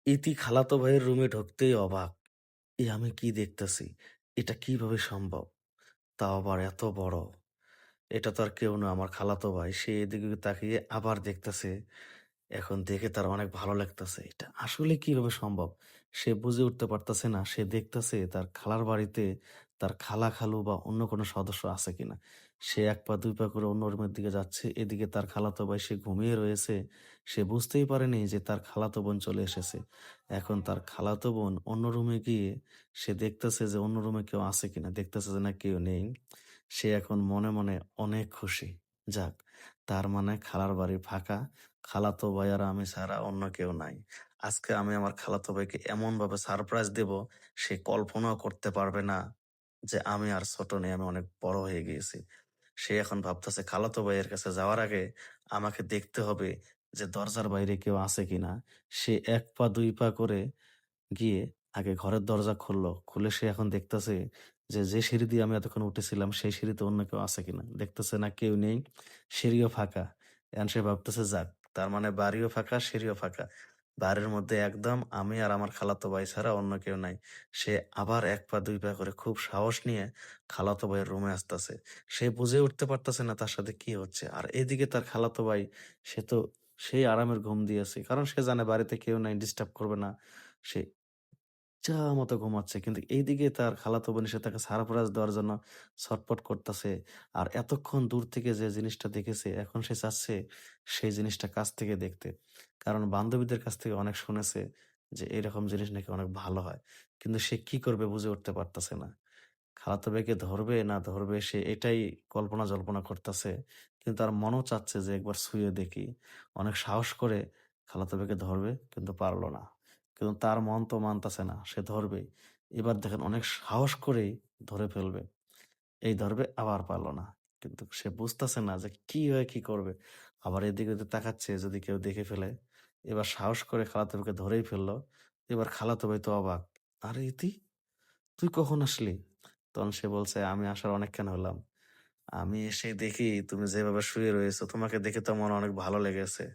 ইতি খালাতো ভাইয়ের রুমে ঢুকতেই অবাক। আমি কি দেখতেছি? এটা কিভাবে সম্ভব? তাও আবার এত বড়। এটা তো আর কেউ না, আমার খালাতো ভাই। সে এদিকে তাকিয়ে আবার দেখতেছে। এখন দেখে তার অনেক ভালো লাগতেছে। এটা আসলে কিভাবে সম্ভব? সে বুঝে উঠতে পারতেছে না। সে দেখতেছে তার খালার বাড়িতে তার খালা, খালু বা অন্য কোনো সদস্য আছে কিনা। সে ১ পা ২ পা করে অন্য রুমের দিকে যাচ্ছে। এদিকে তার খালাতো ভাই সে ঘুমিয়ে রয়েছে। সে বুঝতেই পারেনি যে তার খালাতো বোন চলে এসেছে। এখন তার খালাতো বোন অন্য রুমে গিয়ে সে দেখতেছে যে অন্য রুমে কেউ আছে কিনা। দেখতেছে যে না, কেউ নেই। সে এখন মনে, মনে অনেক খুশি। যাক, তার মানে খালার বাড়ি ফাঁকা। খালাতো ভাই আর আমি ছাড়া অন্য কেউ নাই। আজকে আমি আমার খালাতো ভাইকে এমনভাবে সারপ্রাইজ দেব, সে কল্পনাও করতে পারবে না যে আমি আর ছোট নেই, আমি অনেক বড় হয়ে গিয়েছি। সে এখন ভাবতেছে খালাতো ভাইয়ের কাছে যাওয়ার আগে আমাকে দেখতে হবে যে দরজার বাইরে কেউ আছে কিনা। সে ১ পা ২ পা করে গিয়ে আগে ঘরের দরজা খুললো। খুলে সে এখন দেখতেছে যে সিঁড়ি দিয়ে আমি এতক্ষণ উঠেছিলাম সেই সিঁড়িতে অন্য কেউ আছে কিনা। দেখতেছে না, কেউ নেই। সিঁড়িও ফাঁকা। এখন সে ভাবতেছে যাক, তার মানে বাড়িও ফাঁকা, সিঁড়িও ফাঁকা। বাড়ির মধ্যে একদম আমি আর আমার খালাতো ভাই ছাড়া অন্য কেউ নাই। সে আবার ১ পা ২ পা করে খুব সাহস নিয়ে খালাতো ভাইয়ের রুমে আসতেছে। সে বুঝে উঠতে পারতেছে না তার সাথে কি হচ্ছে। আর এদিকে তার খালাতো ভাই, সে তো সেই আরামের ঘুম দিয়েছে। কারণ সে জানে বাড়িতে কেউ নাই, ডিস্টার্ব করবে না। সে ইচ্ছামতো ঘুমাচ্ছে। কিন্তু এইদিকে তার খালাতো বোন এসে তাকে সারপ্রাইজ দেওয়ার জন্য ছটফট করতেছে। আর এতক্ষণ দূর থেকে যে জিনিসটা দেখেছে, এখন সে চাচ্ছে সেই জিনিসটা কাছ থেকে দেখতে। কারণ বান্ধবীদের কাছ থেকে অনেক শুনেছে যে এরকম জিনিস নাকি অনেক ভালো হয়। কিন্তু সে কি করবে বুঝে উঠতে পারতেছে না। খালাতো ভাইকে ধরবে না ধরবে সে এটাই কল্পনা-জল্পনা করতেছে। কিন্তু তার মনও চাচ্ছে যে একবার ছুঁয়ে দেখি। অনেক সাহস করে খালাতো ভাইকে ধরবে, কিন্তু পারল না। কিন্তু তার মন তো মানতেছে না, সে ধরবেই। এবার দেখেন অনেক সাহস করেই ধরে ফেলবে। এই ধরবে, আবার পারল না। কিন্তু সে বুঝতেছে না যে কি হয়ে কি করবে। আবার এদিকে ওদিকে তাকাচ্ছে যদি কেউ দেখে ফেলে। এবার সাহস করে খালাতো ভাইকে ধরেই ফেলল। এবার খালাতো ভাই তো অবাক। "আরে ইতি! তুই কখন আসলি?" তখন সে বলছে, "আমি আসার অনেকক্ষণ হলাম। আমি এসে দেখি তুমি যেভাবে শুয়ে রয়েছো, তোমাকে দেখে তো আমার অনেক ভালো লেগেছে।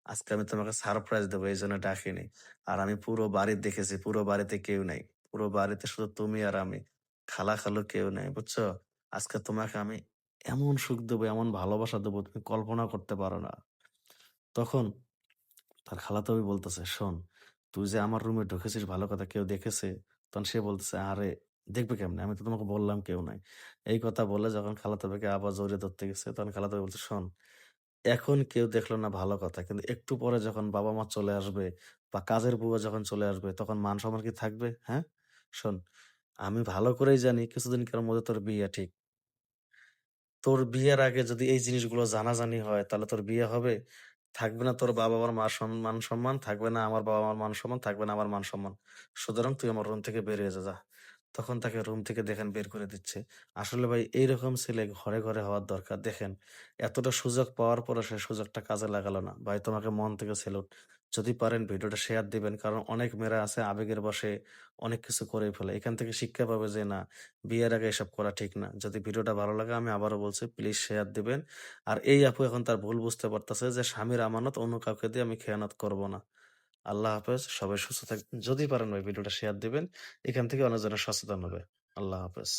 আজকে আমি তোমাকে সারপ্রাইজ দেবো এইজন্য ডাকিনি। আর আমি পুরো বাড়ি দেখেছি, পুরো বাড়িতে কেউ নাই। পুরো বাড়িতে শুধু তুমি আর আমি। খালা খালু কেউ নেই, বুঝছো? আজকে তোমাকে আমি এমন সুখ দেবো, এমন ভালোবাসা দেবো তুমি কল্পনা করতে পারো না।" তখন তার খালাতো ভাই বলতেছে, "শোন, তুই যে আমার রুমে ঢুকেছিস ভালো কথা, কেউ দেখেছে?" তখন সে বলতেছে, "আরে দেখবে কেমনে? আমি তো তোমাকে বললাম কেউ নাই।" এই কথা বলে যখন খালাতো ভাইকে আবার জড়িয়ে ধরতে গেছে, তখন খালাতো ভাই বলছে, "শোন, এখন কেউ দেখলো না ভালো কথা। কিন্তু একটু পরে যখন বাবা-মা চলে আসবে বা কাজের বুয়া যখন চলে আসবে, তখন মান-সম্মান কি থাকবে? হ্যাঁ? শোন, আমি ভালো করেই জানি কিছুদিনকার মধ্যে তোর বিয়ে ঠিক। তোর বিয়ের আগে যদি এই জিনিসগুলো জানাজানি হয়, তাহলে তোর বিয়ে হবে? থাকবে না তোর বাবা-মার মান-সম্মান, থাকবে না আমার বাবা-মার মান-সম্মান, থাকবে না আমার মান-সম্মান। সুতরাং তুই আমার রুম থেকে বেরিয়ে যা, যা।" তখন তাকে রুম থেকে দেখেন বের করে দিচ্ছে। আসলে ভাই এইরকম ছেলে ঘরে, ঘরে হওয়ার দরকার। দেখেন, এতটা সুযোগ পাওয়ার পরও সে সুযোগটা কাজে লাগালো না। ভাই তোমাকে মন থেকে সেলুট। যদি পারেন ভিডিওটা শেয়ার দিবেন। কারণ অনেক মেয়েরা আছে আবেগের বশে অনেক কিছু করেই ফেলে। এখান থেকে শিক্ষা পাবে যে না, বিয়ের আগে এসব করা ঠিক না। যদি ভিডিওটা ভালো লাগে আমি আবারও বলছি প্লিজ শেয়ার দিবেন। আর এই আপু এখন তার ভুল বুঝতে পারতেছে যে স্বামীর আমানত অন্য কাউকে দিয়ে আমি খেয়ানত করব না। আল্লাহ হাফেজ। সবাই সুস্থ থাকবেন। যদি পারেন ভাই ভিডিওটা শেয়ার দিবেন। এখান থেকে অনেকজনের সচেতন হবে। আল্লাহ হাফেজ।